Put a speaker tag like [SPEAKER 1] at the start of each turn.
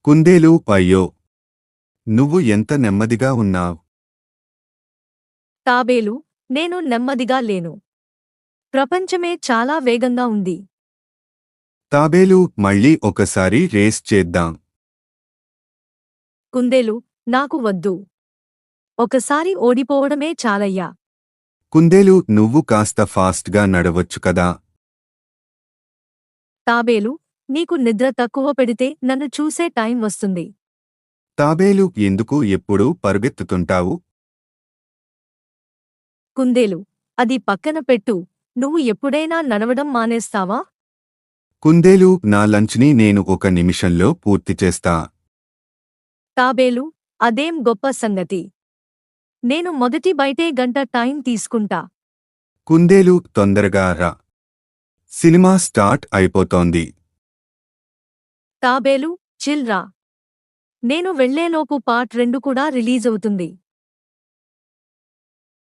[SPEAKER 1] కుందేలు అయ్యో నువ్వు ఎంత నెమ్మదిగా ఉన్నావ్.
[SPEAKER 2] తాబేలు, నేను నెమ్మదిగా లేను. ప్రపంచమే చాలా వేగంగా ఉంది.
[SPEAKER 1] తాబేలు మళ్ళీ ఒకసారి రేస్ చేద్దాం.
[SPEAKER 2] కుందేలు, నాకు వద్దు. ఒకసారి ఓడిపోవడమే చాలయ్యా.
[SPEAKER 1] కుందేలు నువ్వు కాస్త ఫాస్ట్గా నడవచ్చు కదా.
[SPEAKER 2] తాబేలు, నీకు నిద్ర తక్కువ పెడితే నన్ను చూసే టైం వస్తుంది.
[SPEAKER 1] తాబేలు ఎందుకు ఎప్పుడూ పరుగెత్తుతుంటావు.
[SPEAKER 2] కుందేలు, అది పక్కన పెట్టు. నువ్వు ఎప్పుడైనా నడవడం మానేస్తావా?
[SPEAKER 1] కుందేలు నా లంచ్ని నేను ఒక నిమిషంలో పూర్తి చేస్తా.
[SPEAKER 2] తాబేలు, అదేం గొప్ప సంగతి. నేను మొదటి బయటే గంట టైం తీసుకుంటా.
[SPEAKER 1] కుందేలు తొందరగా రా. సినిమా స్టార్ట్ అయిపోతోంది.
[SPEAKER 2] తాబేలు, చిల్ రా. నేను వెళ్లేలోపు పార్ట్ 2 కూడా రిలీజవుతుంది.